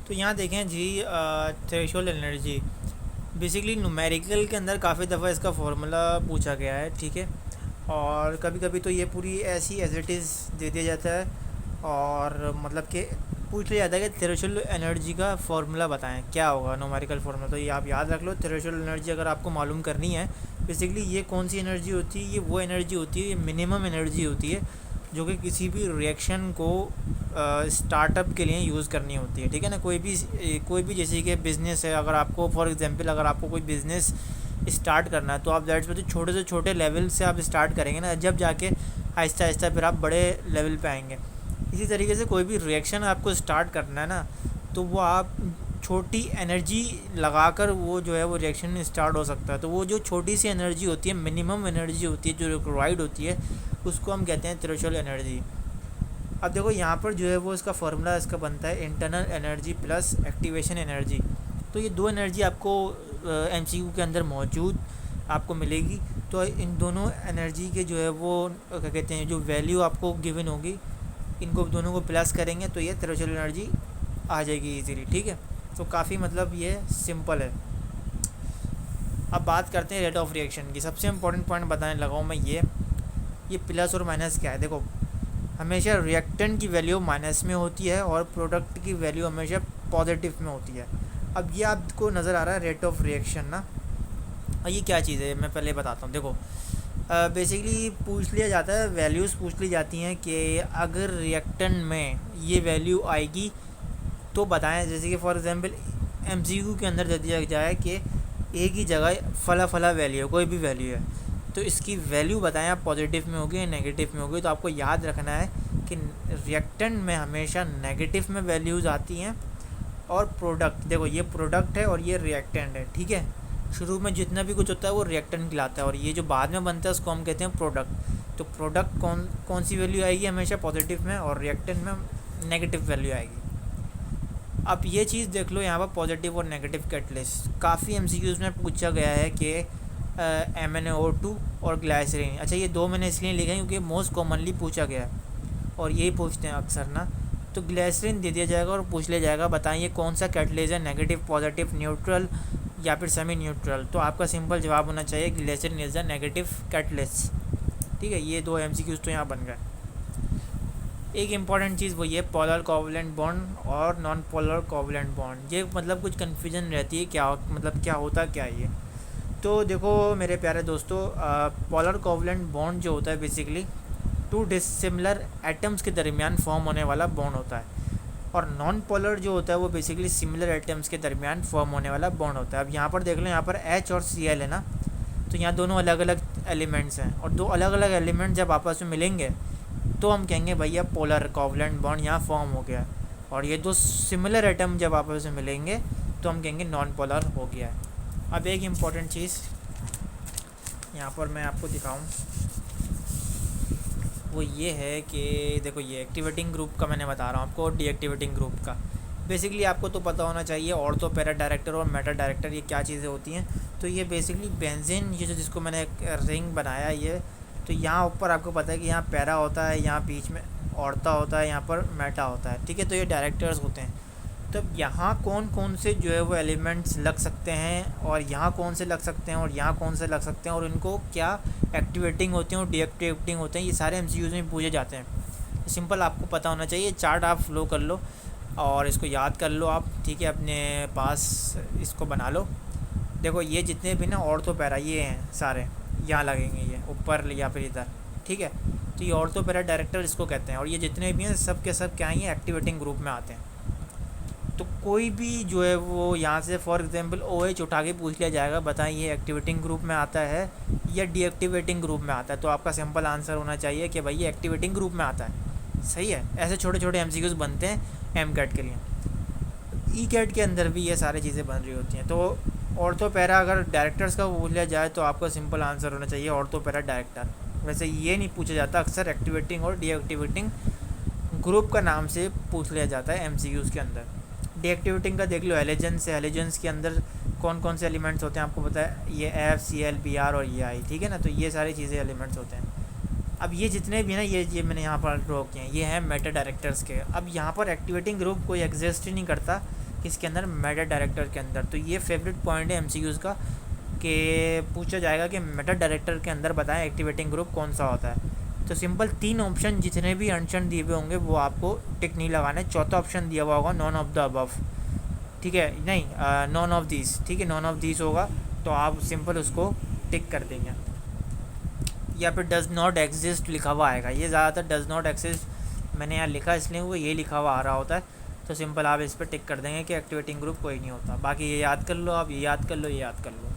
तो यहाँ देखें जी, थ्रेशोल्ड एनर्जी बेसिकली न्यूमेरिकल के अंदर काफ़ी दफ़ा इसका फार्मूला पूछा गया है, ठीक है। और कभी कभी तो ये पूरी ऐसी एज इट इज़ दे दिया जाता है, और मतलब कि पूछ लिया जाता है कि थ्रेशोल्ड एनर्जी का फार्मूला बताएं क्या होगा न्यूमेरिकल फार्मूला। तो ये आप याद रख लो, थ्रेशोल्ड एनर्जी अगर आपको मालूम करनी है, बेसिकली ये कौन सी एनर्जी होती है, ये वो एनर्जी होती है, ये मिनिमम एनर्जी होती है जो कि किसी भी रिएक्शन को स्टार्टअप के लिए यूज़ करनी होती है, ठीक है ना। कोई भी जैसे कि बिज़नेस है, अगर आपको फॉर एग्जांपल अगर आपको कोई बिज़नेस स्टार्ट करना है तो आप दैट्स में तो छोटे से छोटे लेवल से आप स्टार्ट करेंगे ना, जब जाके आहिस्ता आहिस्ता फिर आप बड़े लेवल पे आएंगे। इसी तरीके से कोई भी रिएक्शन आपको स्टार्ट करना है ना, तो वो आप छोटी एनर्जी लगाकर वो जो है वो रिएक्शन स्टार्ट हो सकता है। तो वो जो छोटी सी एनर्जी होती है, मिनिमम एनर्जी होती है जो रिक्वायर्ड होती है, उसको हम कहते हैं थ्रेशोल्ड एनर्जी। अब देखो यहाँ पर जो है वो इसका फार्मूला इसका बनता है internal energy plus activation energy. तो ये दो एनर्जी आपको एमसीक्यू के अंदर मौजूद आपको मिलेगी। तो इन दोनों एनर्जी के जो है वो क्या कहते हैं, जो वैल्यू आपको गिवन होगी, इनको दोनों को प्लस करेंगे तो ये थ्रेशोल्ड एनर्जी आ जाएगी इजीली, ठीक है। तो काफ़ी मतलब ये सिंपल है। अब बात करते हैं रेट ऑफ रिएक्शन की। सबसे इम्पोर्टेंट पॉइंट बताने लगा हूँ मैं, ये प्लस और माइनस क्या है। देखो, हमेशा रिएक्टेंट की वैल्यू माइनस में होती है और प्रोडक्ट की वैल्यू हमेशा पॉजिटिव में होती है। अब ये आपको नज़र आ रहा है रेट ऑफ रिएक्शन ना, और ये क्या चीज़ है मैं पहले बताता हूँ। देखो, बेसिकली पूछ लिया जाता है, वैल्यूज़ पूछ ली जाती हैं कि अगर रिएक्टेंट में ये वैल्यू आएगी तो बताएं। जैसे कि फॉर एग्जांपल एमसीक्यू के अंदर दे दिया जाए कि ए की जगह फला फला वैल्यू है, कोई भी वैल्यू है, तो इसकी वैल्यू बताएं आप पॉजिटिव में होगी या नेगेटिव में होगी। तो आपको याद रखना है कि रिएक्टेंट में हमेशा नेगेटिव में वैल्यूज़ आती हैं, और प्रोडक्ट, देखो ये प्रोडक्ट है और ये रिएक्टेंट है, ठीक है। शुरू में जितना भी कुछ होता है वो रिएक्टेंट कहलाता है, और ये जो बाद में बनता है उसको हम कहते हैं प्रोडक्ट। तो प्रोडक्ट कौन कौन सी वैल्यू आएगी हमेशा पॉजिटिव में, और रिएक्टेंट में नेगेटिव वैल्यू आएगी। अब ये चीज़ देख लो यहाँ पर पॉजिटिव और नेगेटिव कैटलिस्ट काफ़ी एमसीक्यूज़ में पूछा गया है कि MnO2 और ग्लाइसरीन। अच्छा, ये दो मैंने इसलिए लिखे हैं क्योंकि मोस्ट कॉमनली पूछा गया है और यही पूछते हैं अक्सर ना। तो ग्लाइसरीन दे दिया जाएगा और पूछ लिया जाएगा बताइए कौन सा कैटलिस्ट है, नेगेटिव, पॉजिटिव, न्यूट्रल या फिर सेमी न्यूट्रल। तो आपका सिंपल जवाब होना चाहिए glycerine is the negative catalyst, ठीक है। ये दो एमसीक्यूज़ तो यहाँ बन गए। एक इम्पॉर्टेंट चीज़ वही है पोलर कोवलेंट बॉन्ड और नॉन पोलर कोवलेंट बॉन्ड। ये मतलब कुछ कन्फ्यूजन रहती है, क्या मतलब क्या होता क्या है ये। तो देखो मेरे प्यारे दोस्तों, पोलर कोवलेंट बॉन्ड जो होता है बेसिकली टू डिसिमिलर एटम्स के दरमियान फॉर्म होने वाला बॉन्ड होता है, और नॉन पोलर जो होता है वो बेसिकली सिमिलर एटम्स के दरमियान फॉर्म होने वाला बॉन्ड होता है। अब यहाँ पर देख लो, यहाँ पर H और Cl है ना, तो यहाँ दोनों अलग अलग एलिमेंट्स हैं, और दो अलग अलग एलिमेंट जब आपस में मिलेंगे तो हम कहेंगे भैया पोलर कोवलेंट बॉन्ड यहाँ फॉर्म हो गया है। और ये दो सिमिलर एटम जब आपस में मिलेंगे तो हम कहेंगे नॉन पोलर हो गया है। अब एक इम्पॉर्टेंट चीज़ यहाँ पर मैं आपको दिखाऊं, वो ये है कि देखो ये एक्टिवेटिंग ग्रुप का मैंने बता रहा हूँ आपको, डीएक्टिवेटिंग ग्रुप का। बेसिकली आपको तो पता होना चाहिए ऑर्थो पैरा डायरेक्टर और मेटा डायरेक्टर ये क्या चीज़ें होती हैं। तो ये बेसिकली बेंजीन, ये जो जिसको मैंने एक रिंग बनाया ये, तो यहाँ ऊपर आपको पता है कि यहाँ पैरा होता है, यहाँ बीच में ऑर्था होता है, यहाँ पर मेटा होता है, ठीक है। तो ये डायरेक्टर्स होते हैं। तो यहाँ कौन कौन से जो है वो एलिमेंट्स लग सकते हैं, और यहाँ कौन से लग सकते हैं, और यहाँ कौन से लग सकते हैं, और इनको क्या एक्टिवेटिंग होते हैं और डीएक्टिवेटिंग होते हैं, ये सारे एमसीक्यूज़ में पूछे जाते हैं। सिंपल आपको पता होना चाहिए, चार्ट आप फ्लो कर लो और इसको याद कर लो आप, ठीक है, अपने पास इसको बना लो। देखो ये जितने भी ना ऑर्थो पैरा ये हैं सारे, यहाँ लगेंगे ये ऊपर या फिर इधर, ठीक है। तो ये ऑर्थो पैरा डायरेक्टर इसको कहते हैं, और ये जितने भी हैं सब के सब क्या हैं, एक्टिवेटिंग ग्रुप में आते हैं। तो कोई भी जो है वो यहाँ से फॉर एग्जांपल OH उठा के पूछ लिया जाएगा बताइए ये एक्टिवेटिंग ग्रुप में आता है या डीएक्टिवेटिंग ग्रुप में आता है, तो आपका सिंपल आंसर होना चाहिए कि भाई ये एक्टिवेटिंग ग्रुप में आता है। सही है। ऐसे छोटे छोटे एमसीक्यूज़ बनते हैं एमकैट के लिए। ईकैट के अंदर भी ये सारी चीज़ें बन रही होती हैं। तो ऑर्थो पैरा अगर डायरेक्टर्स का पूछ लिया जाए तो आपका सिंपल आंसर होना चाहिए ऑर्थो पैरा डायरेक्टर। वैसे ये नहीं पूछा जाता, अक्सर एक्टिवेटिंग और डीएक्टिवेटिंग ग्रुप का नाम से पूछ लिया जाता है एमसीक्यूज़ के अंदर। डीएक्टिवेटिंग का देख लो, हेलोजन्स है, हेलोजन्स के अंदर कौन कौन से एलिमेंट्स होते हैं आपको पता है, ये FCl Br और ये I, ठीक है ना। तो ये सारी चीज़ें एलिमेंट्स होते हैं। अब ये जितने भी ना ये मैंने यहाँ पर ड्रॉ किए हैं, ये हैं मेटा डायरेक्टर्स के। अब यहाँ पर एक्टिवेटिंग ग्रुप कोई एग्जिस्ट ही नहीं करता किसके अंदर, मेटा डायरेक्टर के अंदर। तो ये फेवरेट पॉइंट है एमसीक्यूज़ का कि पूछा जाएगा कि मेटा डायरेक्टर के अंदर बताएं एक्टिवेटिंग ग्रुप कौन सा होता है। तो सिंपल 3 ऑप्शन जितने भी अनशन दिए हुए होंगे वो आपको टिक नहीं लगाना है। चौथा ऑप्शन दिया हुआ होगा नॉन ऑफ द अबव, ठीक है, नहीं नॉन ऑफ दिस, ठीक है, नॉन ऑफ दिस होगा तो आप सिंपल उसको टिक कर देंगे। या फिर डज़ नॉट एग्जिस्ट लिखा हुआ आएगा, ये ज़्यादातर डज़ नॉट एग्जिस्ट मैंने यहाँ लिखा इसलिए वो ये लिखा हुआ आ रहा होता है। तो सिंपल आप इस पर टिक कर देंगे कि एक्टिवेटिंग ग्रुप कोई नहीं होता। बाकी ये याद कर लो, आप ये याद कर लो, ये याद कर लो।